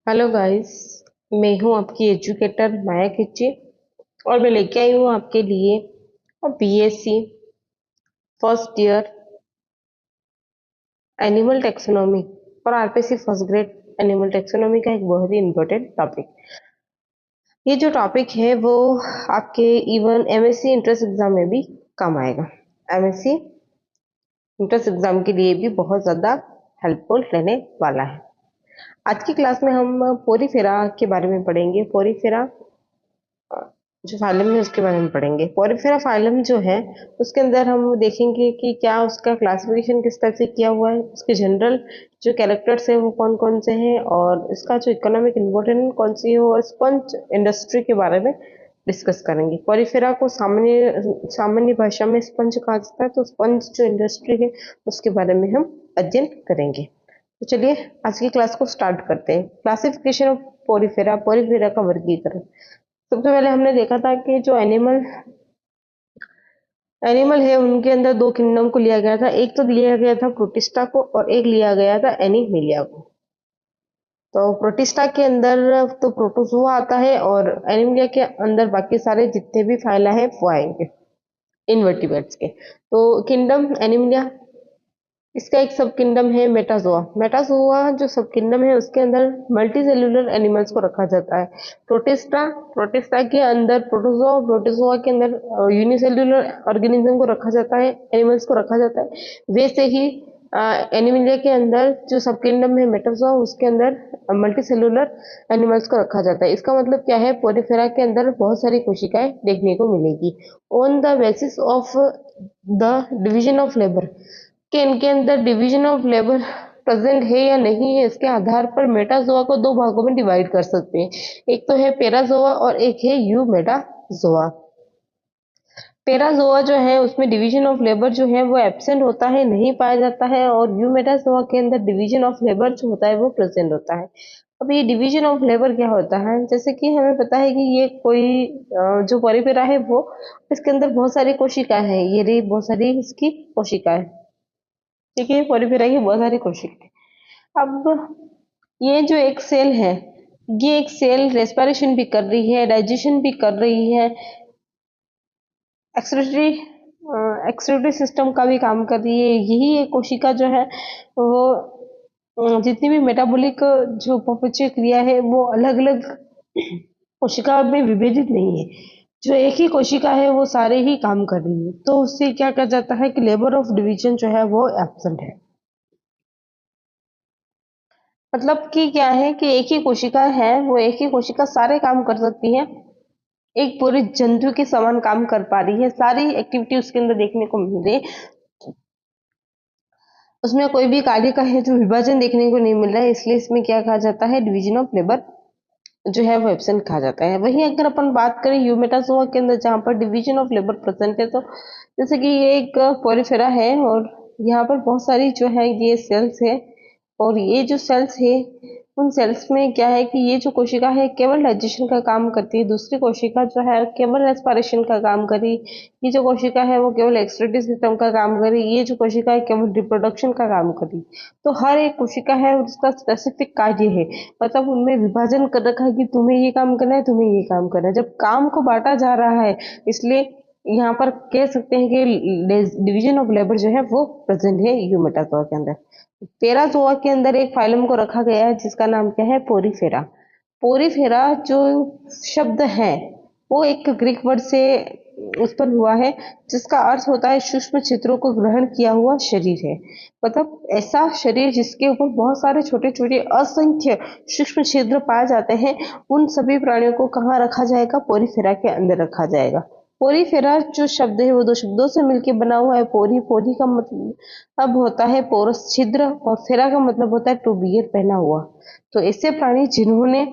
Hello guys. मैं हूं आपकी एजुकेटर माया खिच्ची और मैं लेके आई हूं आपके लिए BSc first year animal taxonomy और RPC first grade animal taxonomy का एक बहुत ही इम्पोर्टेंट टॉपिक। ये जो टॉपिक है वो आपके इवन एमएससी इंट्रेंस एग्जाम में भी काम आएगा। एमएससी इंट्रेंस एग्जाम के लिए भी बहुत ज़्यादा हेल्पफुल रहने वाला है। आज की क्लास में हम पोरीफेरा के बारे में पढ़ेंगे। पोरीफेरा जो फाइलम है उसके बारे में पढ़ेंगे। पोरिफेरा फाइलम जो है उसके अंदर हम देखेंगे कि क्या उसका क्लासिफिकेशन किस टाइप से किया हुआ है, उसके जनरल जो कैरेक्टर्स है वो कौन कौन से हैं और इसका जो इकोनॉमिक इम्पोर्टेंट कौन सी है और स्पंज इंडस्ट्री के बारे में डिस्कस करेंगे। पोरिफेरा को सामान्य सामान्य भाषा में स्पंज कहा जाता है, तो स्पंज जो इंडस्ट्री है उसके बारे में हम अध्ययन करेंगे। तो चलिए आज की क्लास को स्टार्ट करते हैं। क्लासिफिकेशन ऑफ पोरिफेरा, पोरिफेरा का वर्गीकरण। सबसे पहले हमने देखा था कि जो एनिमल एनिमल है उनके अंदर दो किंगडम को लिया गया था। एक तो लिया गया था प्रोटिस्टा को और एक लिया गया था एनिमिलिया को। तो प्रोटिस्टा के अंदर तो प्रोटोजोआ आता है और एनिमिलिया के अंदर बाकी सारे जितने भी फाइला है वो आएंगे इनवर्टिब्रेट्स के। तो किंगडम एनिमिलिया, इसका एक सब किंगडम है मेटाजोआ। मेटाजोआ जो सब किंगडम है उसके अंदर मल्टी सेल्यूलर एनिमल्स को रखा जाता है। प्रोटिस्टा प्रोटिस्टा के अंदर प्रोटोजोआ, प्रोटोजोआ के अंदर यूनिसेल्यूलर ऑर्गेनिज्म को रखा जाता है, एनिमल्स को रखा जाता है। वैसे ही एनिमिलिया के अंदर जो सब किंगडम है मेटाजोआ उसके अंदर मल्टी सेल्यूलर एनिमल्स को रखा जाता है। इसका मतलब क्या है, पोरिफेरा के अंदर बहुत सारी कोशिकाएं देखने को मिलेगी। On the basis of the division of labour, कि इनके अंदर डिवीजन ऑफ लेबर प्रेजेंट है या नहीं है, इसके आधार पर मेटाजोआ को दो भागों में डिवाइड कर सकते हैं। एक तो है पेराजोआ और एक है यू मेटाजोआ। पेराजोआ जो है उसमें डिवीजन ऑफ लेबर जो है वो एब्सेंट होता है, नहीं पाया जाता है, और यू मेटाजोआ के अंदर डिवीजन ऑफ लेबर जो होता है वो प्रेजेंट होता है। अब ये डिवीजन ऑफ लेबर क्या होता है, जैसे कि हमें पता है कि ये कोई जो पॉलीपेरा है वो इसके अंदर बहुत सारी कोशिका है, ये रही बहुत सारी इसकी कोशिका है। ठीक है, पॉलीपेरा की बहुत सारी कोशिकाएं। अब ये जो एक सेल है, ये एक सेल रेस्पिरेशन भी कर रही है, डाइजेशन भी कर रही है, एक्सक्रीटरी एक्सक्रीटरी सिस्टम का भी काम कर रही है। यही एक कोशिका जो है वो जितनी भी मेटाबॉलिक जो अपचय क्रिया है वो अलग अलग कोशिका में विभेदित नहीं है। जो एक ही कोशिका है वो सारे ही काम कर रही है, तो उससे क्या कहा जाता है कि लेबर ऑफ डिवीजन जो है वो एब्सेंट है। मतलब कि क्या है कि एक ही कोशिका है, वो एक ही कोशिका सारे काम कर सकती है, एक पूरे जंतु के समान काम कर पा रही है, सारी एक्टिविटी उसके अंदर देखने को मिल रही है। उसमें कोई भी कार्य का है जो विभाजन देखने को नहीं मिल रहा है, इसलिए इसमें क्या कहा जाता है, डिवीजन ऑफ लेबर जो है वो एब्सेंट कहा जाता है। वहीं अगर अपन बात करें यूमेटाजोआ के अंदर जहाँ पर डिवीजन ऑफ लेबर प्रेजेंट है, तो जैसे कि ये एक पोरिफेरा है और यहाँ पर बहुत सारी जो है ये सेल्स है, और ये जो सेल्स है उन सेल्स में क्या है कि ये जो कोशिका है केवल डाइजेशन का काम करती है, दूसरी कोशिका जो है केवल रेस्पिरेशन का काम करी, ये जो कोशिका है वो केवल एक्सक्रीटरी सिस्टम का काम करी, ये जो कोशिका है केवल रिप्रोडक्शन का काम करी। तो हर एक कोशिका है और उसका स्पेसिफिक कार्य है, मतलब उनमें विभाजन कर रखा है कि तुम्हें ये काम करना है, तुम्हें ये काम करना है। जब काम को बांटा जा रहा है, इसलिए यहाँ पर कह सकते हैं कि डिवीजन ऑफ लेबर जो है वो प्रेजेंट है यूमेटाजोआ के अंदर। पेराजोआ के अंदर एक फाइलम को रखा गया है जिसका नाम क्या है, पोरीफेरा। पोरीफेरा जो शब्द है वो एक ग्रीक वर्ड से उत्पन्न हुआ है, जिसका अर्थ होता है सूक्ष्म छिद्रों को ग्रहण किया हुआ शरीर है। मतलब ऐसा शरीर जिसके ऊपर बहुत सारे छोटे छोटे असंख्य सूक्ष्म छिद्र पाए जाते हैं, उन सभी प्राणियों को कहाँ रखा जाएगा, पोरीफेरा के अंदर रखा जाएगा। पोरीफेरा जो शब्द है वो दो शब्दों से मिलकर बना हुआ है। पोरी पोरी का मतलब अब होता है पोरस छिद्र, और फेरा का मतलब होता है टू बियर, पहना हुआ। तो ऐसे प्राणी जिन्होंने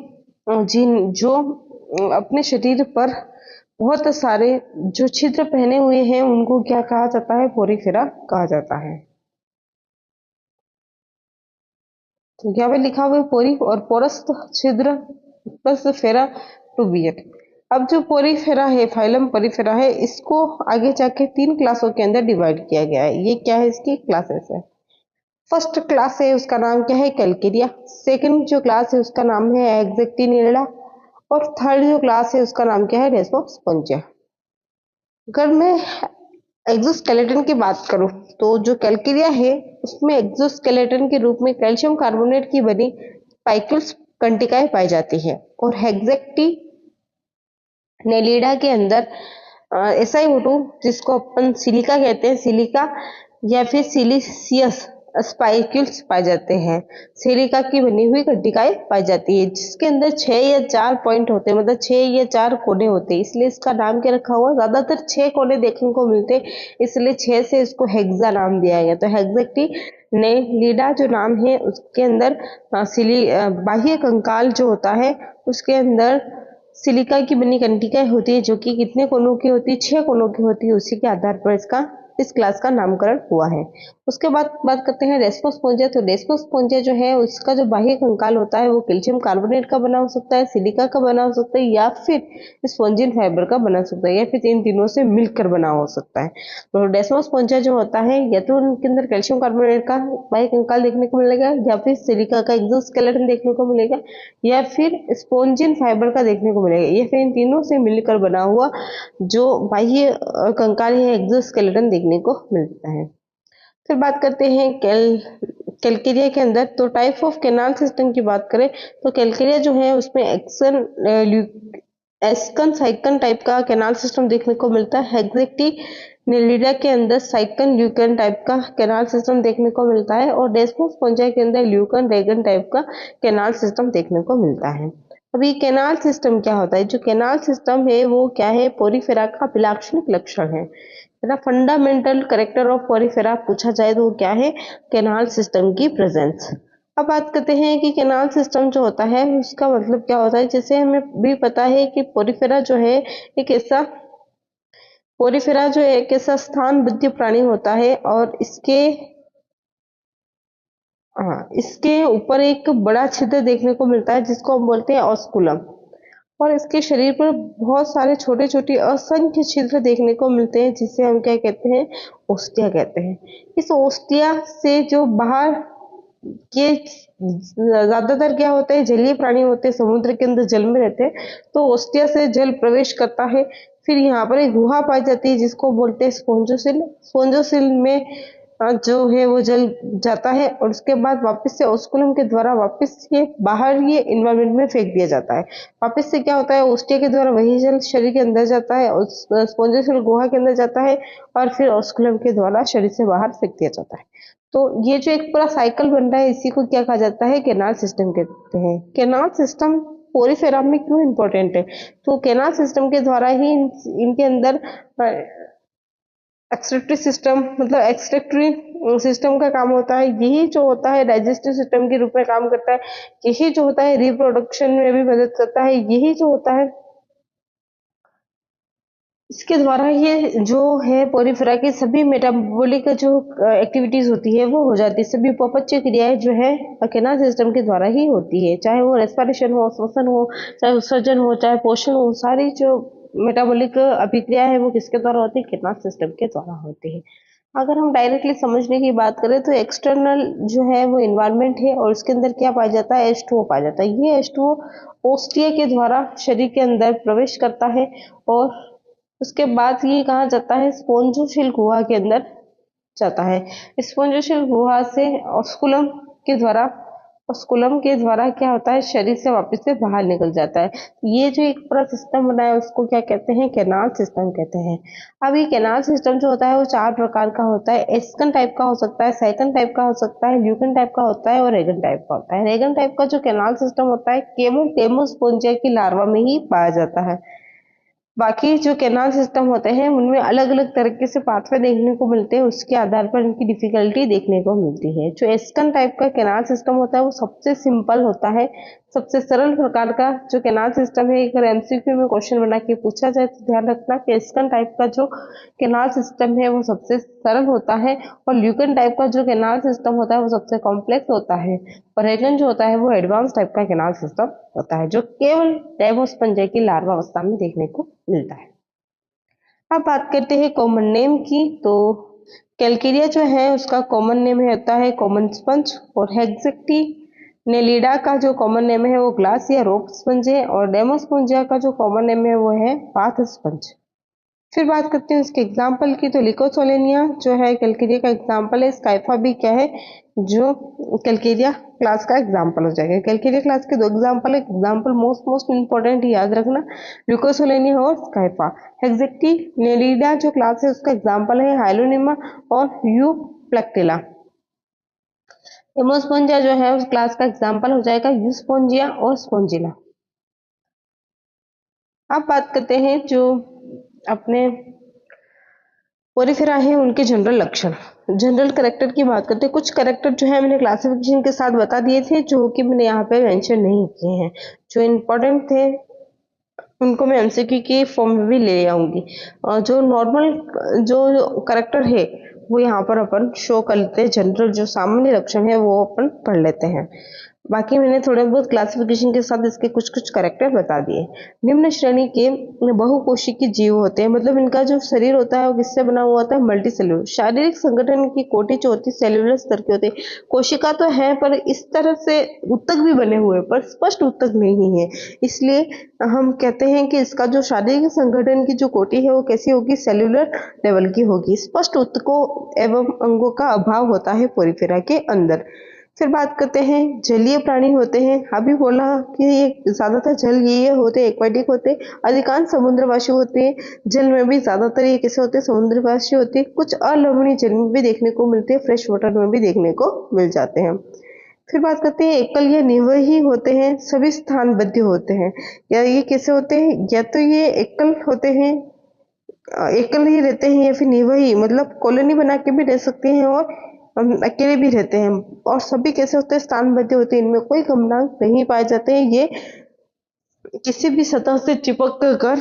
जिन जो अपने शरीर पर बहुत सारे जो छिद्र पहने हुए हैं उनको क्या कहा जाता है, पोरीफेरा कहा जाता है। तो यहाँ पे लिखा हुआ है पोरी और पोरस तो छिद्र प्लस फेरा टू बियर। अब जो पोरीफेरा है, फाइलम पोरीफेरा है, इसको आगे जाके तीन क्लासों के अंदर डिवाइड किया गया है। ये क्या है, इसकी क्लासेस है। फर्स्ट क्लास है उसका नाम क्या है, कैलकेरिया। सेकंड जो क्लास है उसका नाम है एक्जेक्टिनिडा। और थर्ड जो क्लास है उसका नाम क्या है, डेस्मोस्पोंजिया। अगर मैं एक्सोस्केलेटन की बात करूं तो जो कैलकेरिया है उसमें एक्सोस्केलेटन के रूप में कैल्शियम कार्बोनेट की बनी पाइक्यूल्स कंटिकाएं पाई जाती है। और हेक्सेक्टी नेलिडा के अंदर SiO2 जिसको अपन सिलिका कहते हैं, सिलिका या फिर सिलिशियस स्पाइक्यूल्स पाए जाते हैं। सिलिका की बनी हुई कंटिकाएं पाई जाती है जिसके अंदर 6 या 4 पॉइंट होते हैं, मतलब 6 या 4 कोने होते हैं, इसलिए इसका नाम क्या रखा हुआ। ज्यादातर 6 कोने देखने को मिलते हैं, इसलिए 6 से इसको हेक्सा नाम दिया गया। तो हेक्सेक्टी ने लीडा जो नाम है उसके अंदर बाह्य कंकाल जो होता है उसके अंदर सिलिका की बनी कंटिकाएं होती है जो कि कितने कोनों की होती है, 6 कोनों की होती है। उसी के आधार पर इसका इस क्लास का नामकरण हुआ है। उसके बाद बात करते हैं डेस्मोस्पोंजिया। तो डेस्मोस्पोंजिया जो है उसका जो बाह्य कंकाल होता है वो कैल्शियम कार्बोनेट का बना हो सकता है, सिलिका का बना हो सकता है, या फिर स्पॉन्जिन फाइबर का बना सकता है, या फिर इन तीनों से मिलकर बना हो सकता है। तो डेस्मोस्पोंजिया जो होता है या तो उनके अंदर कैल्शियम कार्बोनेट का बाह्य कंकाल देखने को मिलेगा, या फिर सिलिका का एक्सोस्केलेटन देखने को मिलेगा, या फिर स्पॉन्जिन फाइबर का देखने को मिलेगा, या फिर इन तीनों से मिलकर बना हुआ जो बाह्य कंकाल है एक्सोस्केलेटन देखने को मिलता है। फिर बात करते हैं कैलकेरिया के अंदर। तो टाइप ऑफ कैनाल सिस्टम की बात करें तो कैलकेरिया जो है उसमें एस्कन साइकन टाइप का कैनाल सिस्टम देखने को मिलता है। हेक्सेक्टी नेलिडा के अंदर साइकन ल्यूकन टाइप का कैनाल सिस्टम देखने को मिलता है। और डेस्मोस्पोंजिया के अंदर ल्यूकन रेगन टाइप का कैनाल सिस्टम देखने को मिलता है। अभी कैनाल सिस्टम क्या होता है, जो कैनाल सिस्टम है वो क्या है, पोरीफेरा का अभिलाक्षणिक लक्षण है ना। फंडामेंटल करेक्टर ऑफ पोरीफेरा पूछा जाए तो क्या है, कैनाल सिस्टम की प्रेजेंस। अब बात करते हैं कि कैनाल सिस्टम जो होता है उसका मतलब क्या होता है। जैसे हमें भी पता है कि पोरीफेरा जो है एक ऐसा पोरीफेरा जो है एक ऐसा स्थान बुद्धि प्राणी होता है, और इसके ऊपर एक बड़ा छिद्र देखने को मिलता है जिसको हम बोलते हैं ऑस्कुलम। और इसके शरीर पर बहुत सारे छोटे छोटे असंख्य छिद्र देखने को मिलते हैं जिसे हम क्या कहते हैं, ओस्टिया कहते हैं। इस ओस्टिया से जो बाहर ये ज्यादातर क्या होते हैं, जलीय प्राणी होते हैं, समुद्र के अंदर जल में रहते हैं, तो ओस्टिया से जल प्रवेश करता है। फिर यहाँ पर एक गुहा पाई जाती है जिसको बोलते हैं स्पोंजोसिल। स्पोंजोसिल में जो है वो जल जाता है और उसके बाद वापस से ऑस्कुलम के द्वारा वापस ये बाहर ये इन्वायरमेंट में फेंक दिया जाता है। वापस से क्या होता है, ओस्टिया के द्वारा वही जल शरीर के अंदर जाता है और स्पोंजोसिल गुहा के अंदर जाता है, और फिर ऑस्कुलम के द्वारा शरीर से बाहर फेंक दिया जाता है। तो ये जो एक पूरा साइकिल बन रहा है इसी को क्या कहा जाता है, कैनाल सिस्टम कहते हैं। कैनाल सिस्टम पोरीफेरा में क्यों इंपॉर्टेंट है, तो कैनाल सिस्टम के द्वारा ही इनके अंदर एक्सक्रीटरी सिस्टम, मतलब एक्सक्रीटरी सिस्टम का काम होता है। यही जो होता है डाइजेस्टिव सिस्टम के रूप में काम करता है। यही जो होता है रिप्रोडक्शन में भी मदद करता है। यही जो होता है इसके द्वारा ये जो है पोरीफेरा की सभी मेटाबॉलिक जो एक्टिविटीज होती है वो हो जाती है। सभी अपचय क्रियाएं जो है कैनाल सिस्टम के द्वारा ही होती है, चाहे वो रेस्पिरेशन हो, श्वसन हो, चाहे उत्सर्जन हो, चाहे पोषण हो, सारी जो मेटाबॉलिक अभिक्रिया है वो किसके द्वारा होती है, कैनाल सिस्टम के द्वारा होती है। अगर हम डायरेक्टली समझने की बात करें तो एक्सटर्नल जो है वो इन्वायरमेंट है और उसके अंदर क्या पाया जाता है, H2O पाया जाता है। ये H2O ओस्टिया के द्वारा शरीर के अंदर प्रवेश करता है और उसके बाद ये कहा जाता है स्पोंजोशिल गुहा के अंदर जाता है। स्पोंजोशिल गुहा से ऑस्कुलम के द्वारा क्या होता है, शरीर से वापस से बाहर निकल जाता है। ये जो एक पूरा सिस्टम बना है उसको क्या कहते हैं, कैनाल सिस्टम कहते हैं। अब ये कैनाल सिस्टम जो होता है वो 4 प्रकार का होता है। एस्कन टाइप का हो सकता है, साइकन टाइप का हो सकता है, ल्यूकन टाइप का होता है और रेगन टाइप का होता है। रेगन टाइप का जो कैनाल सिस्टम होता है केवल टेमोस्पोंजिया की लार्वा में ही पाया जाता है। बाकी जो कैनाल सिस्टम होते हैं उनमें अलग अलग तरीके से पाथवे देखने को मिलते हैं, उसके आधार पर इनकी डिफिकल्टी देखने को मिलती है। जो एस्कन टाइप का कैनाल सिस्टम होता है वो सबसे सिंपल होता है, सबसे सरल प्रकार का जो कैनाल सिस्टम है। अगर MCQ में क्वेश्चन बना के पूछा जाए तो ध्यान रखना कि एस्कन टाइप का जो कैनाल सिस्टम है वो सबसे सरल होता है, और ल्यूकन टाइप का जो कैनाल सिस्टम होता है वो सबसे कॉम्प्लेक्स होता है, और रेगन जो होता है वो एडवांस टाइप का कैनाल सिस्टम होता है जो केवल डेमोस्पोंजिया की लार्वा अवस्था में देखने को मिलता है। अब बात करते हैं कॉमन नेम की। तो कैलकेरिया जो है उसका कॉमन नेम होता है कॉमन स्पंज, और हेक्सेक्टी नेलिडा का जो कॉमन नेम है वो ग्लास या रोप स्पंज है, और डेमोस्पोंजिया का जो कॉमन नेम है वो है पाथ स्पंज। फिर बात करते हैं उसके एग्जाम्पल की, तो लिकोसोलेनिया जो है कैलकेरिया का एग्जाम्पल है। स्काइफा भी क्या है, जो कैलकेरिया क्लास का एग्जाम्पल हो जाएगा। कैलकेरिया क्लास के दो एग्जाम्पल है, एग्जाम्पल मोस्ट इंपॉर्टेंट याद रखना, लिकोसोलेनिया और स्काइफा। हेक्सेक्टी नेलिडा जो क्लास है उसका एग्जाम्पल है हाइलोनिमा और यू प्लेक्टिला। हेमोस्पोंजिया जो है उस क्लास का एग्जाम्पल हो जाएगा यूस्पोंजिया और स्पोंजिला। अब बात करते हैं जो अपने पोरिफेरा है उनके जनरल लक्षण। जनरल कैरेक्टर की बात करते हैं, कुछ कैरेक्टर जो है मैंने क्लासिफिकेशन के साथ बता दिए थे, जो कि मैंने यहाँ पे मेंशन नहीं किए हैं। जो इम्पोर्टेंट थे उनको मैं एमसीक्यू की फॉर्म में भी ले आऊंगी, और जो नॉर्मल जो कैरेक्टर है वो यहाँ पर अपन शो कर लेते हैं। जनरल जो सामान्य लक्षण है वो अपन पढ़ लेते हैं, बाकी मैंने थोड़े बहुत क्लासिफिकेशन के साथ इसके कुछ कुछ कैरेक्टर बता दिए। निम्न श्रेणी के बहुकोशिकीय जीव होते हैं, मतलब इनका जो शरीर होता है वो किससे बना हुआ होता है, मल्टी सेल्यूलर। शारीरिक संगठन की कोटि जो होती है सेल्यूलर स्तर की होती है। कोशिका तो है पर इस तरह से ऊतक भी बने हुए पर स्पष्ट ऊतक नहीं है, इसलिए हम कहते हैं कि इसका जो शारीरिक संगठन की जो कोटि है वो कैसी होगी, सेल्यूलर लेवल की होगी। स्पष्ट ऊतकों एवं अंगों का अभाव होता है पोरिफेरा के अंदर। फिर बात करते हैं जलीय प्राणी होते हैं। अभी बोला कि ये ज्यादातर जलीय होते हैं, एक्वाटिक होते हैं। अधिकांश समुद्रवासी होते हैं, जल में भी ज्यादातर ये कैसे होते हैं, समुद्रवासी होते हैं। कुछ अलवणीय जल में भी देखने को मिलते हैं, फ्रेश वाटर में भी देखने को मिल जाते हैं। फिर बात करते हैं एकल या निवही होते हैं, सभी स्थानबद्ध होते हैं। या ये कैसे होते हैं, या तो ये एकल होते हैं, एकल ही रहते हैं, या फिर निवही मतलब कॉलोनी बना के भी रह सकते हैं, और अकेले भी रहते हैं। और सभी कैसे होते हैं, स्थानबद्ध होते हैं, इनमें कोई गमनांक नहीं पाए जाते हैं। ये किसी भी सतह से चिपक कर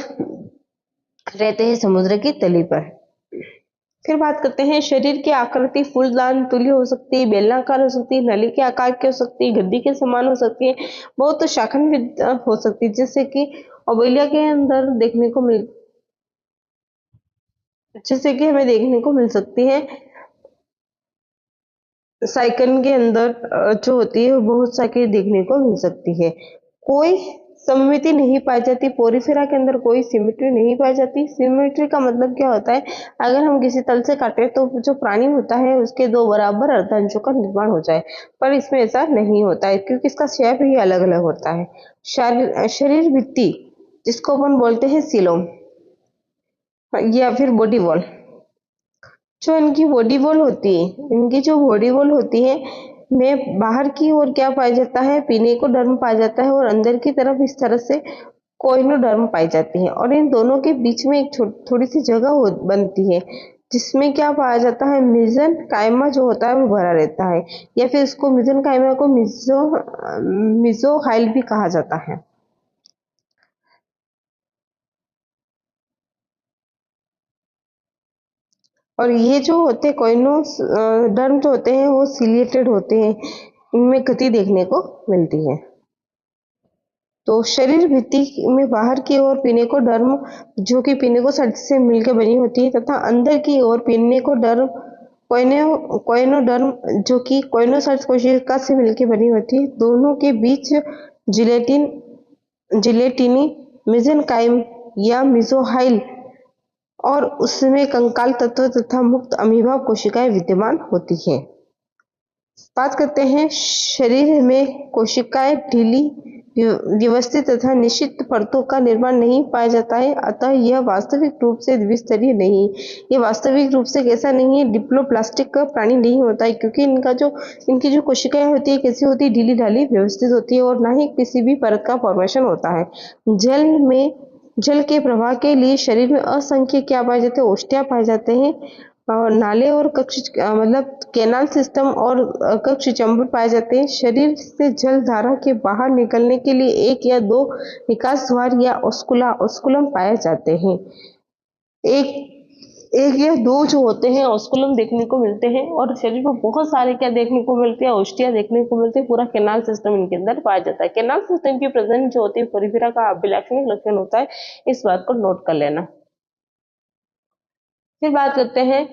रहते हैं समुद्र की तली पर। फिर बात करते हैं शरीर की आकृति फूलदान तुल्य हो सकती है, बेलनाकार हो सकती है, नली के आकार की हो सकती है, गद्दी के समान हो सकती है, बहुत शाखान्वित हो सकती है, जैसे कि ओबेलिया के अंदर देखने को मिल जैसे कि हमें देखने को मिल सकती है। साइकन के अंदर जो होती है वो बहुत सारी देखने को मिल सकती है। कोई सममिति नहीं पाई जाती, पोरिफेरा के अंदर कोई सिमेट्री नहीं पाई जाती। सिमेट्री का मतलब क्या होता है, अगर हम किसी तल से काटे तो जो प्राणी होता है उसके दो बराबर अर्धांशों का निर्माण हो जाए, पर इसमें ऐसा नहीं होता है क्योंकि इसका शेप ही अलग अलग होता है। शरीर भित्ति जिसको अपन बोलते हैं सीलोम या फिर बॉडी वॉल, जो इनकी बॉडी वॉल होती है, इनकी जो बॉडी वॉल होती है में बाहर की ओर क्या पाया जाता है, पिनेकोडर्म पाया जाता है, और अंदर की तरफ इस तरह से कोइनोडर्म पाई जाती है। और इन दोनों के बीच में एक थोड़ी सी जगह बनती है जिसमें क्या पाया जाता है, मिजन कायमा जो होता है वो भरा रहता है, या फिर इसको मिजन कायमा को मिजोहाइल भी कहा जाता है। और ये जो होते हैं कोइनोस डर्म जो होते हैं वो सिलिएटेड होते हैं, इनमें गति देखने को मिलती है। तो शरीर भित्ति में बाहर की ओर पिनेकोडर्म जो कि पिनेकोसाइट से मिलकर बनी होती है, तथा अंदर की ओर पिनेकोडर्म कोइनोडर्म जो कि कोइनोसाइट कोशिका से मिलकर बनी होती है। दोनों के बीच जिलेटिनी मेसेनकाइम या मिजोहाइल और उसमें कंकाल तत्व तथा मुक्त अमीबा कोशिकाएं विद्यमान होती हैं। बात करते हैं शरीर में कोशिकाएं ढीली व्यवस्थित तथा निश्चित परतों का निर्माण नहीं पाया जाता है, अतः यह वास्तविक रूप से द्विस्तरीय नहीं, ये वास्तविक रूप से कैसा नहीं है, डिप्लोप्लास्टिक का प्राणी नहीं होता है, क्योंकि इनकी जो कोशिकाएं होती है कैसी होती है, ढीली ढाली व्यवस्थित होती है, और ना ही किसी भी परत का फॉर्मेशन होता है। जल के प्रवाह के लिए शरीर में असंख्य क्या पाए जाते हैं, ओष्ठ्या पाए जाते हैं, और नाले और कक्ष मतलब केनाल सिस्टम और कक्ष चैम्बर पाए जाते हैं। शरीर से जल धारा के बाहर निकलने के लिए एक या दो निकास द्वार या ऑस्कुलम पाए जाते हैं। एक एक या दो जो होते हैं ऑस्कुलम देखने को मिलते हैं, और शरीर में बहुत सारे क्या देखने को मिलते हैं, ओष्ठिया देखने को मिलते हैं। पूरा केनाल सिस्टम इनके अंदर पाया जाता है। केनाल सिस्टम की प्रेजेंस जो होती है पोरिफेरा का अभिलक्षणिक लक्षण होता है, इस बात को नोट कर लेना। फिर बात करते हैं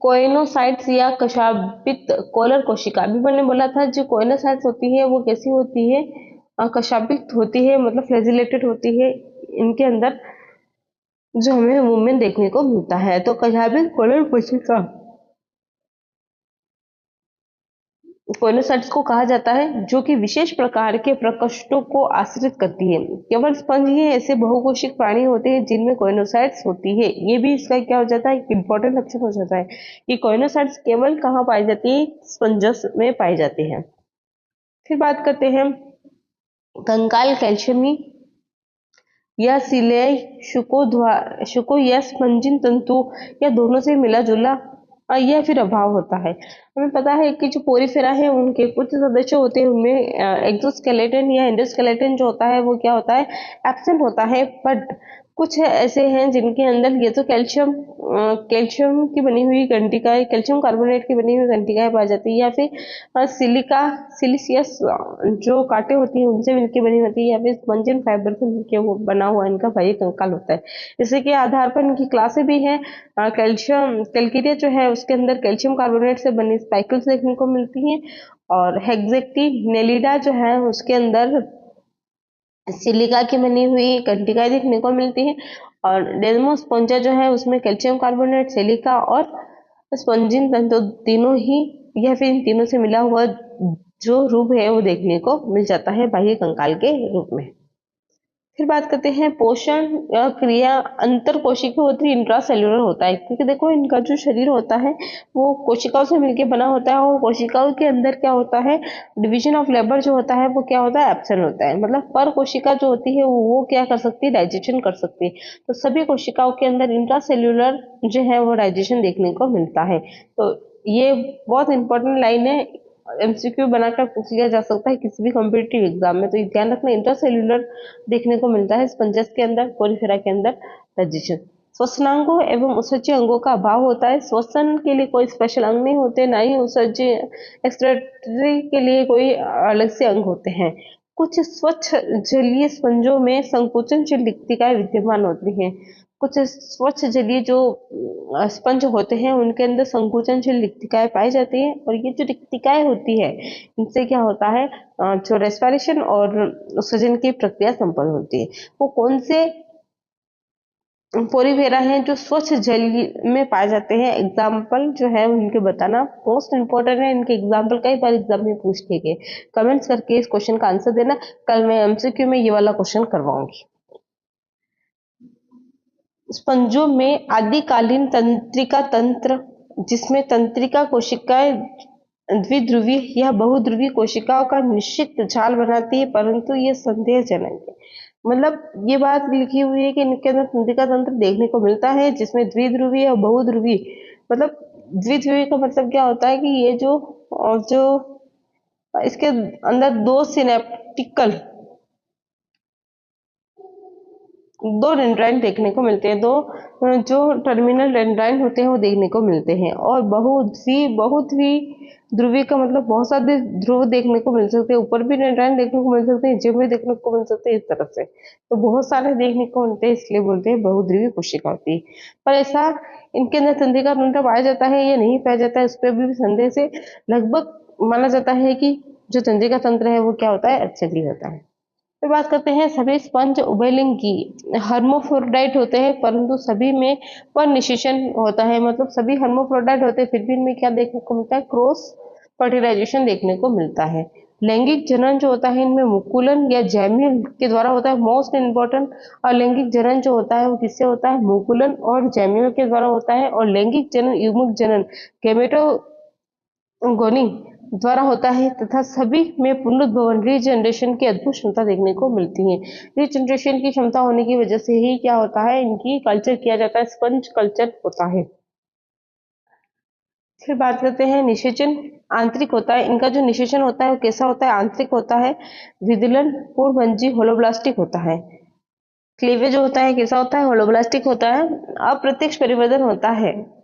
कोइनोसाइट्स या कशापित कॉलर कोशिका, अभी मैंने बोला था जो कोइनोसाइट्स होती है वो कैसी होती है, कशापित होती है, मतलब फ्लैजिलेटेड होती है। इनके अंदर जो हमें मूवमेंट देखने को मिलता है, तो कशापित कॉलर कोशिका कोइनोसाइट्स को कहा जाता है, जो कि विशेष प्रकार के प्रकोष्ठों को आश्रित करती है। केवल स्पंज ही ऐसे बहुकोशिक प्राणी होते हैं जिनमें कोइनोसाइट्स होती है। ये भी इसका क्या हो जाता है, इंपॉर्टेंट लक्षण हो जाता है कि कोइनोसाइट्स केवल कहाँ पाई जाती है, स्पंजस में पाई जाती है। फिर बात करते हैं कंकाल कैल्शियमी या सिलाई शुको या स्पंजिन तंतु या दोनों से मिला जुला या फिर अभाव होता है। हमें पता है कि जो पोरिफेरा है उनके कुछ सदस्य होते हैं, उनमें एक्सोस्केलेटन या एंडोस्केलेटन जो होता है वो क्या होता है, एब्सेंट होता है। बट कुछ ऐसे हैं जिनके अंदर ये तो कैल्शियम की बनी हुई घंटिकाएं, कैल्शियम कार्बोनेट की बनी हुई घंटिकाएं पाई जाती है, या फिर सिलिसियस जो कांटे होती हैं उनसे मिलकर बनी होती है, या फिर स्पंजिन फाइबर से मिलकर वो बना हुआ इनका बाह्य कंकाल होता है। इसी के आधार पर इनकी क्लासें भी हैं। कैल्शियम कैलकेरिया जो है उसके अंदर कैल्शियम कार्बोनेट से बनी स्पाइकल्स देखने को मिलती हैं, और हेक्सेक्टी नेलिडा जो है उसके अंदर सिलिका की बनी हुई कंटिकाएं देखने को मिलती है, और डेल्मोस्पोंजा जो है उसमें कैल्शियम कार्बोनेट, सिलिका और स्पंजिन तंतु तीनों ही या फिर इन तीनों से मिला हुआ जो रूप है वो देखने को मिल जाता है बाह्य कंकाल के रूप में। फिर बात करते हैं पोषण क्रिया अंतर कोशिकीय होती है, इंट्रासेल्युलर होता है, क्योंकि देखो इनका जो शरीर होता है वो कोशिकाओं से मिलकर बना होता है, और कोशिकाओं के अंदर क्या होता है, डिवीजन ऑफ लेबर जो होता है वो क्या होता है, एब्सेंट होता है। मतलब पर कोशिका जो होती है वो क्या कर सकती है, डाइजेशन कर सकती है। तो सभी कोशिकाओं के अंदर इंट्रासेल्युलर जो है वो डाइजेशन देखने को मिलता है। तो ये बहुत इंपॉर्टेंट लाइन है, एमसीक्यू बनाकर पूछ लिया जा सकता है किसी भी कॉम्पिटिटिव एग्जाम में। तो ध्यान रखना, इंट्रासेल्युलर देखने को मिलता है स्पंजस के अंदर, पोरिफेरा के अंदर डाइजेशन। श्वसनांगों एवं उत्सर्जी अंगों का अभाव होता है। श्वसन के लिए कोई स्पेशल अंग नहीं होते, ना ही उत्सर्जी एक्सक्रेटरी के लिए कोई अलग से अंग होते हैं। कुछ स्वच्छ जलीय स्पंजों में संकुचनशील रिक्तिकाएं विद्यमान होती हैं। कुछ स्वच्छ जलीय जो स्पंज होते हैं उनके अंदर संकुचनशील रिक्तिकाएं पाई जाती हैं, और ये जो रिक्तिकाएं होती है इनसे क्या होता है, जो रेस्पिरेशन और उत्सर्जन की प्रक्रिया संपन्न होती है। वो कौन से पोरिफेरा हैं जो स्वच्छ जल में पाए जाते हैं, एग्जाम्पल जो है उनके बताना मोस्ट इंपॉर्टेंट है। इनके एग्जाम्पल कई बार एग्जाम में पूछ लिए गए। कमेंट्स करके इस क्वेश्चन का आंसर देना, कल मैं एमसीक्यू में ये वाला क्वेश्चन करवाऊंगी। स्पंजों में आदिकालीन तंत्रिका तंत्र, जिसमें तंत्रिका कोशिकाएं द्विध्रुवी या बहुध्रुवी कोशिकाओं का निश्चित जाल बनाती है, परंतु ये संदेहजनक है। मतलब ये बात लिखी हुई है कि इनके अंदर तंत्रिका तंत्र देखने को मिलता है जिसमें द्विध्रुवी और बहुध्रुवी, मतलब द्विध्रुवी का मतलब क्या होता है कि ये जो इसके अंदर दो डेंड्राइन देखने को मिलते हैं, दो जो टर्मिनल डेंड्राइन होते हैं वो देखने को मिलते हैं। और बहुत ही ध्रुवी का मतलब बहुत सारे ध्रुव देखने को मिल सकते हैं, ऊपर भी डेंड्राइन देखने को मिल सकते हैं, नीचे भी देखने को मिल सकते हैं, इस तरह से तो बहुत सारे देखने को मिलते हैं, इसलिए बोलते हैं बहुध्रुवी कोशिका होती है। पर ऐसा इनके अंदर तंत्रिका तंत्र पाया जाता है या नहीं पाया जाता है, उस पर भी संदेह से लगभग माना जाता है कि जो तंत्रिका तंत्र है वो क्या होता है, एक्चुअली होता है। फिर बात करते हैं सभी स्पंज उभयलिंगी हर्मोफ्रोडाइट होते हैं, परंतु सभी में पर निषेचन होता है। मतलब सभी हर्मोफ्रोडाइट होते हैं, फिर भी इनमें क्या देखने को मिलता है, क्रॉस फर्टिलाइजेशन देखने को मिलता है। लैंगिक जनन जो होता है इनमें मुकुलन या जैम्यूल के द्वारा होता है, मोस्ट इम्पोर्टेंट। और लैंगिक जनन जो होता है वो किससे होता है, मुकुलन और जैम्यूल के द्वारा होता है। और लैंगिक जनन युग्मक जनन गेमेटोगोनी द्वारा होता है, तथा सभी में पुनरुद्भवन रीजनरेशन की अद्भुत क्षमता देखने को मिलती है। रीजनरेशन की क्षमता होने की वजह से ही क्या होता है, इनकी कल्चर किया जाता है, स्पंज कल्चर होता है। फिर बात करते हैं निषेचन आंतरिक होता है। इनका जो निषेचन होता है वो कैसा होता है, आंतरिक होता है, विदलन पूर्वभंजी होलोब्लास्टिक होता है। क्लीवेज जो होता है कैसा होता है, होलोब्लास्टिक होता है। अप्रत्यक्ष परिवर्तन होता है।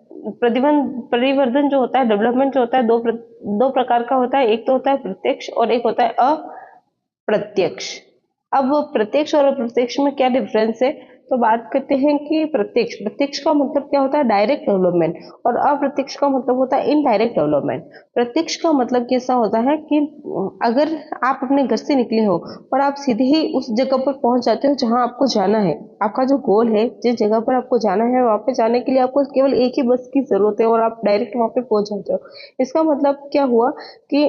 परिवर्तन जो होता है, डेवलपमेंट जो होता है, दो प्रकार का होता है, एक तो होता है प्रत्यक्ष और एक होता है अप्रत्यक्ष। अब प्रत्यक्ष और अप्रत्यक्ष में क्या डिफरेंस है, तो बात करते हैं कि प्रत्यक्ष प्रत्यक्ष का मतलब क्या होता है, डायरेक्ट डेवलपमेंट, और अप्रत्यक्ष का मतलब होता है इनडायरेक्ट डेवलपमेंट। प्रत्यक्ष का मतलब कैसा होता है कि अगर आप अपने घर से निकले हो और आप सीधे ही उस जगह पर पहुंच जाते हो जहां आपको जाना है, आपका जो गोल है, जिस जगह पर आपको जाना है वहां पे जाने के लिए आपको केवल एक ही बस की जरूरत है और आप डायरेक्ट वहां पे पहुंच जाते हो। इसका मतलब क्या हुआ कि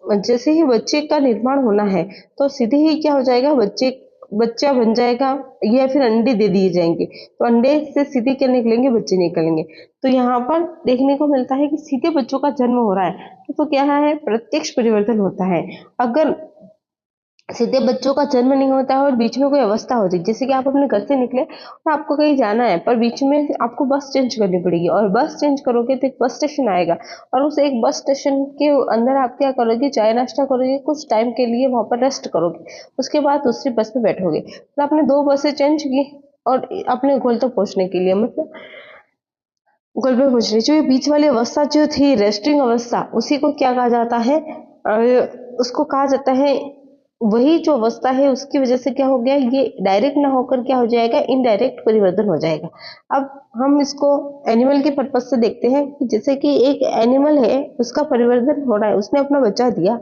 जैसे ही बच्चे का निर्माण होना है तो सीधे ही क्या हो जाएगा, बच्चा बन जाएगा या फिर अंडे दे दिए जाएंगे, तो अंडे से सीधे क्या निकलेंगे, बच्चे निकलेंगे। तो यहाँ पर देखने को मिलता है कि सीधे बच्चों का जन्म हो रहा है, तो क्या है, प्रत्यक्ष परिवर्तन होता है। अगर सीधे बच्चों का जन्म नहीं होता है और बीच में कोई अवस्था होती है, जैसे कि आप अपने घर से निकले और आपको कहीं जाना है पर बीच में आपको बस चेंज करनी पड़ेगी, और बस चेंज करोगे तो एक बस स्टेशन आएगा, और उस एक बस स्टेशन के अंदर आप क्या करोगे, चाय नाश्ता करोगे, कुछ टाइम के लिए वहां पर रेस्ट करोगे, उसके बाद दूसरी बस में बैठोगे। तो आपने दो बसें चेंज की और अपने गोल तक पहुंचने के लिए, मतलब गोल पे पहुंचने, जो ये बीच वाली अवस्था जो थी रेस्टिंग अवस्था, उसी को क्या कहा जाता है, उसको कहा जाता है, वही जो अवस्था है उसकी वजह से क्या हो गया, ये डायरेक्ट ना होकर क्या हो जाएगा, इनडायरेक्ट परिवर्तन हो जाएगा। अब हम इसको एनिमल के पर्पज से देखते हैं कि जैसे कि एक एनिमल है, उसका परिवर्तन हो रहा है, उसने अपना बच्चा दिया,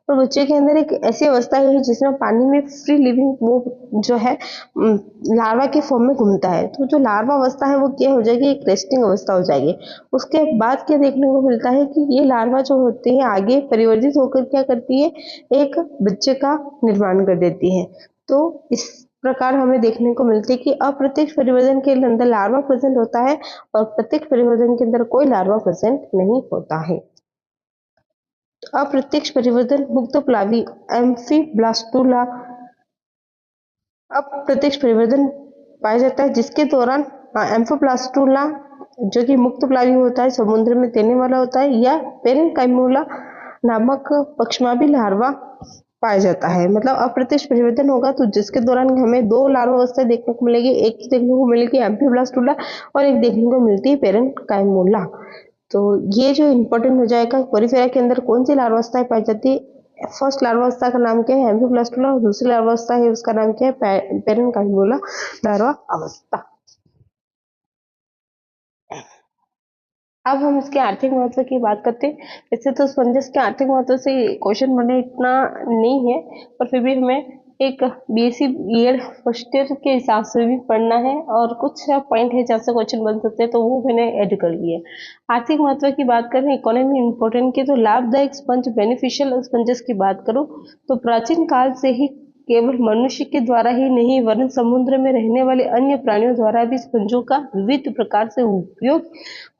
पर बच्चे के अंदर एक ऐसी अवस्था है जिसमें पानी में फ्री लिविंग वो जो है लार्वा के फॉर्म में घूमता है, तो जो लार्वा अवस्था है वो क्या हो जाएगी, एक रेस्टिंग अवस्था हो जाएगी। उसके बाद क्या देखने को मिलता है कि ये लार्वा जो होती है आगे परिवर्तित होकर क्या करती है, एक बच्चे का निर्माण कर देती है। तो इस प्रकार हमें देखने को मिलती है कि अप्रत्यक्ष परिवर्तन के अंदर लार्वा प्रेजेंट होता है और प्रत्यक्ष परिवर्तन के अंदर कोई लार्वा प्रेजेंट नहीं होता है। तो अप्रत्यक्ष परिवर्तन मुक्त प्लावी एम्फीब्लास्टुला अप्रत्यक्ष परिवर्तन पाया जाता है, जिसके दौरान एम्फोप्लास्टुला जो कि मुक्त प्लावी होता है, समुद्र में तैरने वाला होता है, या पेरेनकाइमुला नामक पक्षमावी लार्वा पाया जाता है। मतलब अप्रत्यक्ष परिवर्तन होगा तो जिसके दौरान हमें दो लार्वा अवस्था देखने को मिलेगी, एक देखने को मिलेगी एम्फीब्लास्टुला और एक देखने को मिलती है पेरेनकाइमुला। तो ये जो इम्पोर्टेंट हो जाएगा, पोरिफेरा के अंदर कौन सी लार्वा अवस्था पाई जाती है, फर्स्ट लार्वा अवस्था का नाम क्या है, एम्फीब्लास्टुला, और दूसरी लार्वा अवस्था है उसका नाम क्या है, पेरेनकाइमुला लार्वा अवस्था। अब हम इसके आर्थिक महत्व की बात करते हैं। वैसे तो स्पंजेस के आर्थिक महत्व से क्वेश्चन बने इतना नहीं है, पर फिर भी हमें एक बीएससी बीएड फर्स्ट ईयर के हिसाब से भी पढ़ना है, और कुछ पॉइंट है जहाँ से क्वेश्चन बन सकते हैं, तो वो मैंने ऐड कर लिए। आर्थिक महत्व की बात करें, इकोनॉमी इंपॉर्टेंट की, तो लाभदायक स्पंज बेनिफिशियल स्पंजेस की बात करूँ तो प्राचीन काल से ही केवल मनुष्य के द्वारा ही नहीं वरन समुद्र में रहने वाले अन्य प्राणियों द्वारा भी स्पंजों का विविध प्रकार से उपयोग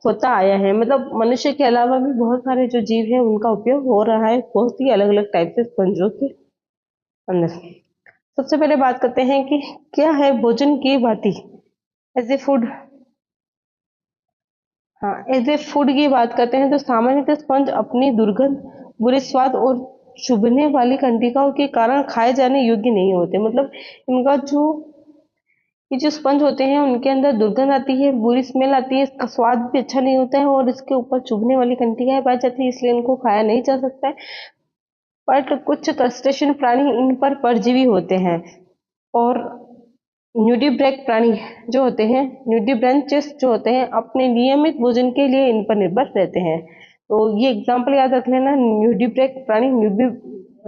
होता आया है। मतलब मनुष्य के अलावा भी बहुत सारे जो जीव है उनका उपयोग हो रहा है बहुत ही अलग अलग टाइप से स्पंजों के अंदर। सबसे पहले बात करते हैं कि क्या है भोजन की भांति एज ए फूड। हाँ, एज ए फूड की बात करते हैं तो सामान्यतः स्पंज अपनी दुर्गंध, बुरे स्वाद और चुभने वाली कंटिकाओं के कारण खाए जाने योग्य नहीं होते। मतलब इनका जो ये जो स्पंज होते हैं उनके अंदर दुर्गंध आती है, बुरी स्मेल आती है, इसका स्वाद भी अच्छा नहीं होता है, और इसके ऊपर चुभने वाली कंटिकाएं पाई जाती है, इसलिए इनको खाया नहीं जा सकता है। बट कुछ क्रस्टेशियन प्राणी इन पर परजीवी होते हैं, और न्यूडीब्रेक प्राणी जो होते हैं, न्यूडीब्रेंचेस जो होते हैं, अपने नियमित भोजन के लिए इन पर निर्भर रहते हैं। तो ये एग्जाम्पल याद रख लेना, न्यूडीब्रेक प्राणी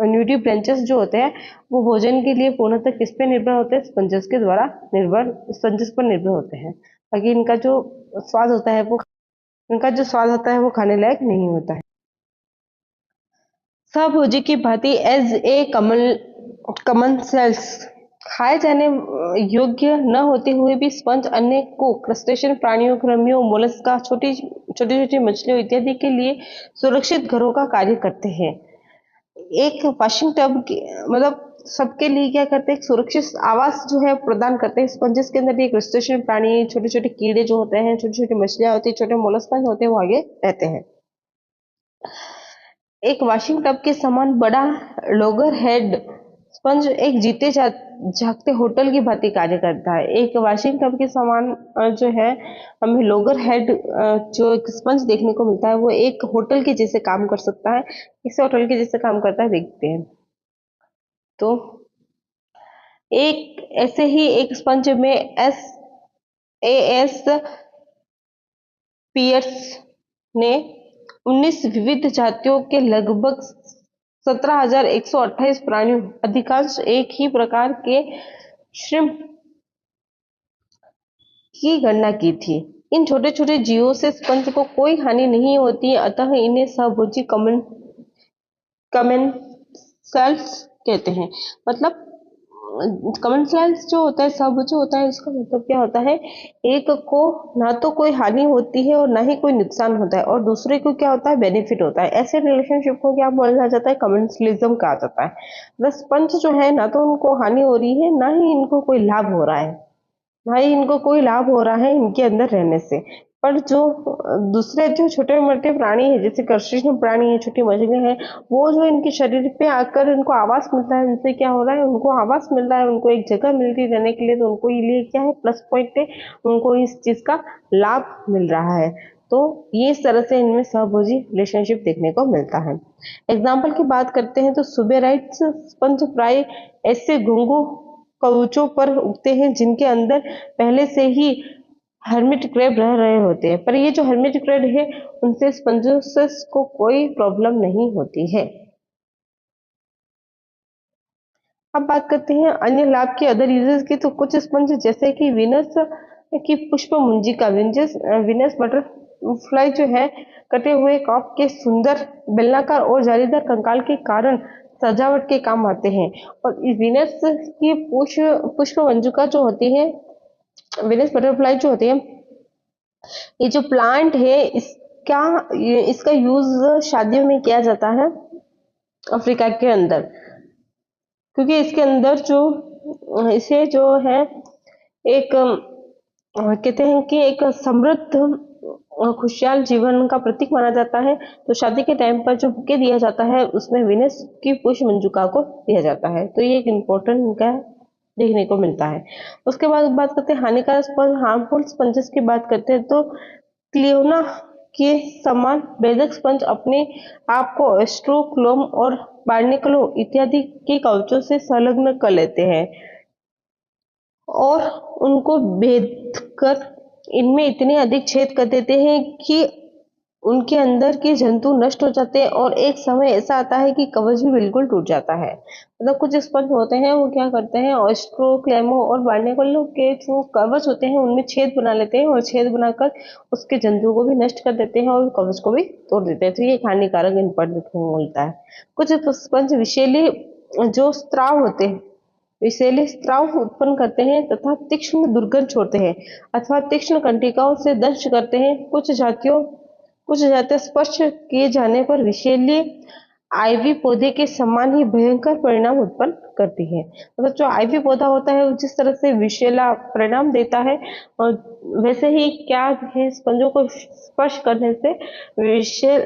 न्यूडीब्रेंचेस जो होते हैं वो भोजन के लिए पूर्णतः किस पे निर्भर होते हैं, स्पंजस के द्वारा निर्भर, स्पंजस पर निर्भर होते हैं। बाकी इनका जो स्वाद होता है वो इनका जो स्वाद होता है वो खाने लायक नहीं होता है। स्वभोजी की भांति एज ए कमन सेल्स खाए जाने योग्य न होते हुए भी स्पंज अन्य को क्रस्टेशियन प्राणियों, कृमियों, मोलस्का, छोटी छोटी छोटी मछलियों इत्यादि के लिए सुरक्षित घरों का कार्य करते हैं। एक वॉशिंग टब मतलब सबके लिए क्या करते हैं, एक सुरक्षित आवास जो है प्रदान करते हैं। स्पंजेस के अंदर ये क्रस्टेशियन प्राणी, छोटे छोटे कीड़े जो होते हैं, छोटी छोटी मछलियां होती है, छोटे मोलस्का होते हैं, वो आगे रहते हैं। एक वॉशिंग टब के समान बड़ा लॉगर हेड स्पंज एक जीते जागते होटल की भांति कार्य करता है। एक वॉशिंग टब के समान जो है हमें लॉगर हेड जो एक स्पंज देखने को मिलता है वो एक होटल के जैसे काम कर सकता है। इसे होटल के जैसे काम करता है देखते हैं। तो एक ऐसे ही एक स्पंज में एस पियर्स ने 19 विविध जातियों के लगभग 17,128 प्राणियों, अधिकांश एक ही प्रकार के श्रिम्प की गणना की थी। इन छोटे छोटे जीवों से स्पंज को कोई हानि नहीं होती, अतः इन्हें सहभोजी कमेंसल्स कहते हैं। मतलब कमेंसल्स जो होता है, सहभोजी होता है, इसका मतलब क्या होता है, एक को ना तो कोई हानि होती है और ना ही कोई नुकसान होता है, और दूसरे को क्या होता है, बेनिफिट होता है। ऐसे रिलेशनशिप को क्या बोला जाता है, कमेंसलिज्म कहा जाता है। बस पंच जो है, ना तो उनको हानि हो रही है, ना ही इनको कोई लाभ हो रहा है, भाई इनको कोई लाभ हो रहा है इनके अंदर रहने से। पर जो दूसरे जो छोटे मोटे प्राणी है, जैसे कृष्ण प्राणी है, छोटी मछलियां हैं, वो जो इनके शरीर पे आकर इनको आवास मिलता है, इनसे क्या हो रहा है, उनको आवास मिल रहा है, उनको एक जगह मिल रही है रहने के लिए, तो उनको ये लिए क्या है, प्लस पॉइंट है, उनको इस चीज का लाभ मिल रहा है। तो ये इस तरह से इनमें सहभोजी रिलेशनशिप देखने को मिलता है। एग्जाम्पल की बात करते हैं तो सुबेराइट्स स्पंज प्राय ऐसे घुंघू कवचों पर उगते हैं जिनके अंदर पहले से ही हर्मिट क्रैब रह रहे होते हैं, पर ये जो हर्मिट क्रैब है उनसे स्पंजोसस को कोई प्रॉब्लम नहीं होती है। अब बात करते हैं अन्य लाभ की, अदर यूजेस की। तो कुछ स्पंज जैसे कि वीनस की पुष्प मुंजिका, वीनस बटरफ्लाई जो है, कटे हुए कॉप के सुंदर बेलनाकार और जालीदार कंकाल के कारण सजावट के काम आते हैं। और इस वीनस की पुष्प मंजुका जो होती है, वीनस बटरफ्लाई जो होती है, ये जो प्लांट है इसका यूज शादियों में किया जाता है अफ्रीका के अंदर, क्योंकि इसके अंदर जो इसे जो है एक कहते हैं कि एक समृद्ध और खुशहाल जीवन का प्रतीक माना जाता है। तो शादी के टाइम पर जो बुके दिया जाता है उसमें विनस की पुष्प मंजुका को दिया जाता है, तो ये एक इम्पोर्टेंट उनका देखने को मिलता है। उसके बाद बात करते हैं हानिकारक स्पंज, हार्मफुल स्पंजेस की बात करते हैं तो क्लियोना के समान बेदक स्पंज अपने आप को एस्ट्रोक्लोम और बार्निकलो इत्यादि के कवचों से संलग्न कर लेते हैं और उनको भेद कर इनमें इतने अधिक छेद कर देते हैं कि उनके अंदर के जंतु नष्ट हो जाते हैं, और एक समय ऐसा आता है कि कवच भी बिल्कुल टूट जाता है। मतलब कुछ स्पंज होते हैं वो क्या करते हैं, ऑस्ट्रोक्लेमो और बार्नेकुलो के जो कवच होते हैं उनमें छेद बना लेते हैं, और छेद बनाकर उसके जंतुओं को भी नष्ट कर देते हैं और कवच को भी तोड़ देते हैं। तो ये एक हानिकारक इनपुट देखने को मिलता है। कुछ स्पंज विषैले जो स्त्राव होते हैं, विषैले स्त्राव उत्पन्न करते हैं तथा तीक्ष्ण दुर्गंध छोड़ते हैं अथवा तीक्ष्ण कंटिकाओं से दंश करते हैं। कुछ जातियां स्पर्श किए जाने पर विषैले आईवी पौधे के समान ही भयंकर परिणाम उत्पन्न करती है। मतलब जो आईवी पौधा होता है वो जिस तरह से विषैला परिणाम देता है, और वैसे ही क्या है, स्पंजों को स्पर्श करने से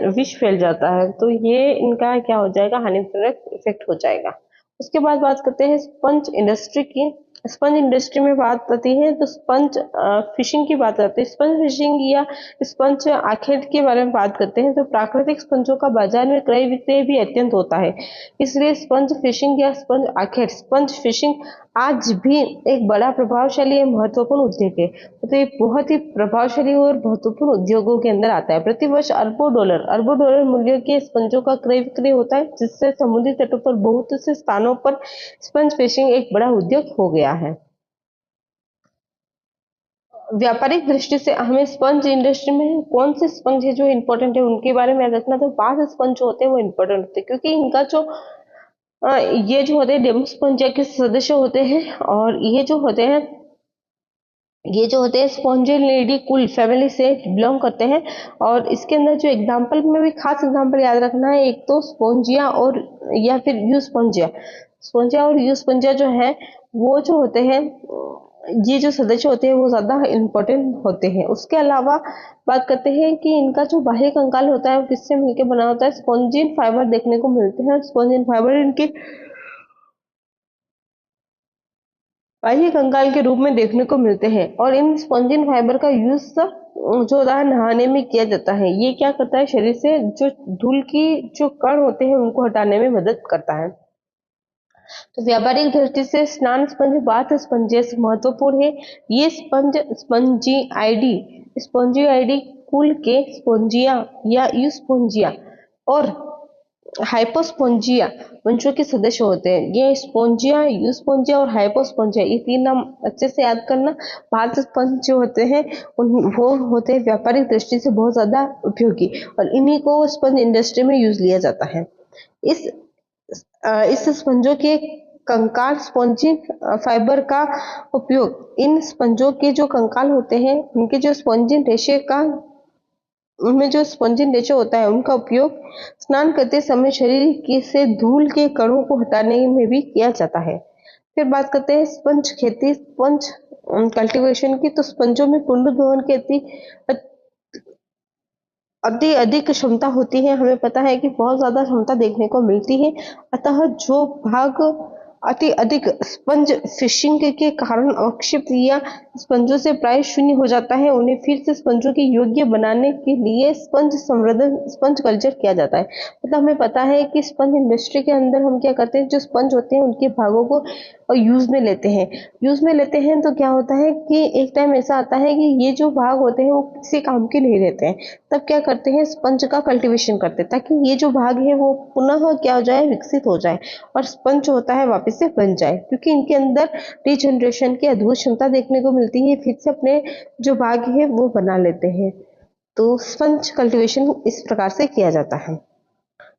विष फैल जाता है। तो ये इनका क्या हो जाएगा, हानिकारक इफेक्ट हो जाएगा। उसके बाद बात करते हैं स्पंज इंडस्ट्री की। स्पंज इंडस्ट्री में बात आती है तो स्पंज फिशिंग की बात आती है। स्पंज फिशिंग या स्पंज आखेट के बारे में बात करते हैं तो प्राकृतिक स्पंजों का बाजार में क्रय विक्रय भी अत्यंत होता है, इसलिए स्पंज फिशिंग या स्पंज आखेट, स्पंज फिशिंग आज भी एक बड़ा प्रभावशाली और महत्वपूर्ण उद्योग है। तो ये बहुत ही प्रभावशाली और महत्वपूर्ण उद्योगों के अंदर आता है। प्रतिवर्ष अरबों डॉलर मूल्य के स्पंजों का क्रय विक्रय होता है, जिससे समुद्री तटों पर बहुत से स्थानों पर स्पंज फिशिंग एक बड़ा उद्योग हो गया है। व्यापारिक दृष्टि से हमें स्पंज इंडस्ट्री में कौन से स्पंज है जो इम्पोर्टेंट है उनके बारे में याद रखना। तो 5 स्पंज जो होते हैं वो इम्पोर्टेंट होते हैं, क्योंकि इनका जो ये जो होते हैं डेमोस्पोंजिया के सदस्य होते हैं, और ये जो होते हैं स्पॉन्जिलिडी कुल फैमिली से बिलोंग करते हैं। और इसके अंदर जो एग्जाम्पल में भी खास एग्जाम्पल याद रखना है, एक तो स्पॉन्जिया और या फिर यूस्पोंजिया। स्पॉन्जिया और यूस्पोंजिया जो है वो जो होते हैं, ये जो सदस्य होते हैं वो ज्यादा इम्पोर्टेंट होते हैं। उसके अलावा बात करते हैं कि इनका जो बाह्य कंकाल होता है वो किससे मिलकर बना होता है, स्पॉन्जिन फाइबर देखने को मिलते हैं। स्पॉन्जिन फाइबर इनके बाह्य कंकाल के रूप में देखने को मिलते हैं, और इन स्पॉन्जिन फाइबर का यूज जो होता है नहाने में किया जाता है। ये क्या करता है, शरीर से जो धूल की जो कण होते हैं उनको हटाने में मदद करता है। तो व्यावहारिक दृष्टि से स्नान स्पंज बाथ स्पंज जैसे महत्वपूर्ण है। ये स्पंज स्पॉन्जिआइडी कुल के स्पोंजिया या यूस्पोंजिया और हाइपोस्पोंजिया वंशों के सदस्य होते हैं। ये स्पोंजिया, यूस्पोंजिया और हाइपोस्पोंजिया, ये तीन नाम अच्छे से याद करना। बाथ स्पंज जो होते हैं वो होते हैं व्यापारिक दृष्टि से बहुत ज्यादा उपयोगी, और इन्हीं को स्पंज इंडस्ट्री में यूज लिया जाता है। इस स्पंजों के कंकाल स्पॉन्जिक फाइबर का उपयोग, इन स्पंजों के जो कंकाल होते हैं उनके जो स्पॉन्जिन रेशे का उनमें जो स्पंजिन रेशा होता है उनका उपयोग स्नान करते समय शरीर की से धूल के कणों को हटाने में भी किया जाता है। फिर बात करते हैं स्पंज खेती, स्पंज कल्टीवेशन की। तो स्पंजों में कुंड दोहन की अति अधिक क्षमता होती है। हमें पता है कि बहुत ज्यादा क्षमता देखने को मिलती है। अतः जो भाग अति अधिक स्पंज फिशिंग के कारण अवक्षेपित या स्पंजों से प्राय शून्य हो जाता है, उन्हें फिर से स्पंजों के योग्य बनाने के लिए स्पंज संवर्धन, स्पंज कल्चर किया जाता है। मतलब हमें पता है कि स्पंज इंडस्ट्री के अंदर हम क्या करते हैं, जो स्पंज होते हैं उनके भागों को यूज में लेते हैं। तो क्या होता है कि एक टाइम ऐसा आता है कि ये जो भाग होते हैं वो किसी काम के नहीं रहते हैं। तब क्या करते हैं, स्पंज का कल्टीवेशन करते हैं, ताकि ये जो भाग है वो पुनः क्या हो जाए, विकसित हो जाए और स्पंज होता है वापस से बन जाए, क्योंकि इनके अंदर रीजनरेशन की अद्भुत क्षमता देखने को मिलती है। फिर से अपने जो भाग है वो बना लेते हैं। तो स्पंज कल्टीवेशन इस प्रकार से किया जाता है।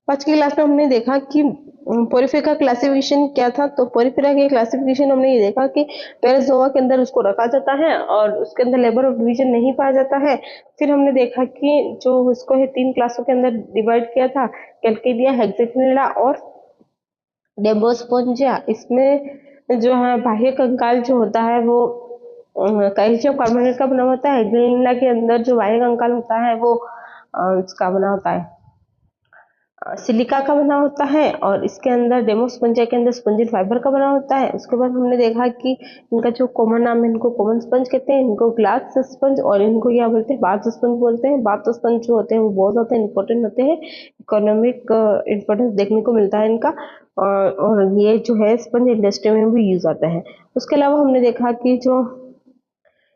आज की क्लास में हमने देखा कि पोरिफेरा का क्लासिफिकेशन क्या था। तो पोरिफेरा के क्लासिफिकेशन हमने ये देखा कि टेराजोआ के अंदर उसको रखा जाता है और उसके अंदर लेबर ऑफ डिवीजन नहीं पाया जाता है। फिर हमने देखा कि जो उसको है 3 क्लासों के अंदर डिवाइड किया था, कैलकेडिया, हेक्सेटिनिडा और डेबोस्पोंजिया। इसमें जो है बाह्य कंकाल जो होता है वो कैल्शियम कार्बोनेट का बना होता है। हेक्सेटिनिडा के अंदर जो बाह्य कंकाल होता है वो इसका बना होता है, सिलिका का बना होता है। और इसके अंदर डेमोस्पोंजिया के अंदर स्पंजिन फाइबर का बना होता है। उसके बाद हमने देखा कि इनका जो कॉमन नाम है, इनको कॉमन स्पंज कहते हैं, इनको ग्लास स्पंज, और इनको क्या बोलते हैं, बाथ स्पंज बोलते हैं। बाथ स्पंज जो होते हैं वो बहुत ज्यादा इंपॉर्टेंट होते हैं, इकोनॉमिक इंपॉर्टेंस देखने को मिलता है इनका, और ये जो है स्पंज इंडस्ट्री में भी यूज आता है। उसके अलावा हमने देखा कि जो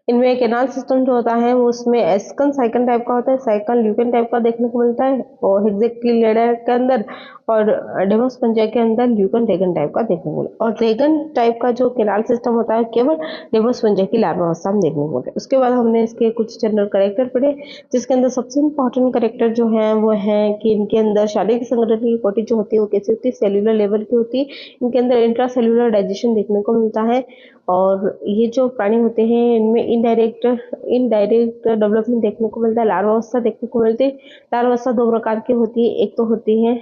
इनमें कैनाल सिस्टम जो होता है वो उसमें एस्कन साइकन टाइप का होता है, साइकन ल्यूकन टाइप का देखने को मिलता है, और हेक्सेक्टिनिडा के अंदर और डेमोस्पोंजिया के अंदर ल्यूकन रेगन टाइप का देखने को मिलता है। और रेगन टाइप का जो कैनाल सिस्टम होता है केवल डेमोस्पोंजिया की लार्वा अवस्था में देखने को मिलता है। उसके बाद हमने इसके कुछ जनरल कैरेक्टर पढ़े, जिसके अंदर सबसे इंपॉर्टेंट कैरेक्टर जो है वो है कि इनके अंदर शारीरिक संगठन की कोटि जो होती है वो कैसी होती है, सेल्यूलर लेवल की होती है। इनके अंदर इंट्रासेल्यूलर डाइजेशन देखने को मिलता है। और ये जो प्राणी होते हैं इनमें इनडायरेक्ट डेवलपमेंट देखने को मिलता है, लार्वा अवस्था देखने को मिलती है। लार्वा अवस्था 2 प्रकार की होती है, एक तो होती है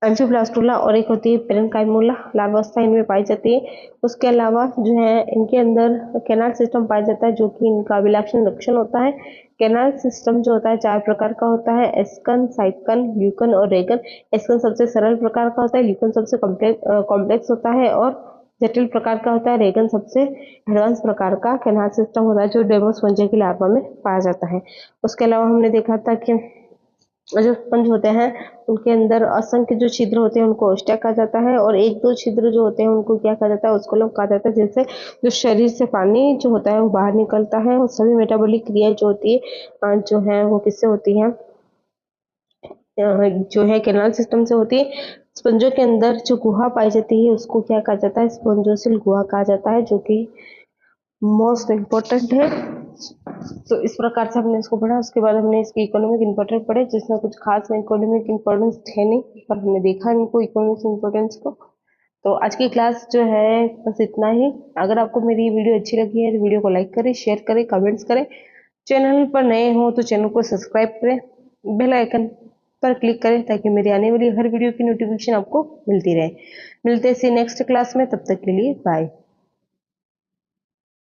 एम्फीब्लास्टुला और एक होती है पेरेन्काइमोला। लार्वा अवस्था इनमें पाई जाती है। उसके अलावा जो है इनके अंदर कैनाल सिस्टम पाया जाता है, जो कि इनका अभिलक्षण लक्षण होता है। कैनाल सिस्टम जो होता है 4 प्रकार का होता है, एस्कन, साइकन, ल्यूकन और रेगन। एस्कन सबसे सरल प्रकार का होता है, ल्यूकन सबसे कॉम्प्लेक्स होता है और जटिल प्रकार का होता है, रेगन सबसे एडवांस प्रकार का कैनाल सिस्टम होता है जो डेमोस्पोंजिया की लार्वा में पाया जाता है। उसके अलावा हमने देखा था कि जो स्पंज होते हैं उनके अंदर असंख्य जो छिद्र होते हैं उनको ओस्टिया कहा जाता है, और 1-2 छिद्र जो होते हैं उनको क्या कहा जाता है, उसको लोग कहा जाता है, जिससे जो शरीर से पानी जो होता है वो बाहर निकलता है। और सभी मेटाबॉलिक क्रिया जो होती है जो है वो किससे होती है, जो है कैनाल सिस्टम से होती है। स्पंजों के अंदर जो गुहा पाई जाती है उसको क्या कहा जाता है, स्पंजोसिल गुहा कहा जाता है, जो कि मोस्ट इम्पोर्टेंट है। तो इस प्रकार से हमने इसको पढ़ा। उसके बाद हमने इसकी इकोनॉमिक इंपॉर्टेंस पढ़े, जिसमें कुछ खास इकोनॉमिक इंपॉर्टेंस थे नहीं, पर हमने देखा इनको इकोनॉमिक इंपॉर्टेंस को। तो आज की क्लास जो है बस इतना ही। अगर आपको मेरी वीडियो अच्छी लगी है तो वीडियो को लाइक करें, शेयर करें, कमेंट्स करें। चैनल पर नए हो तो चैनल को सब्सक्राइब करें, बेल आइकन पर क्लिक करें, ताकि मेरी आने वाली हर वीडियो की नोटिफिकेशन आपको मिलती रहे। मिलते हैं नेक्स्ट क्लास में, तब तक के लिए बाय।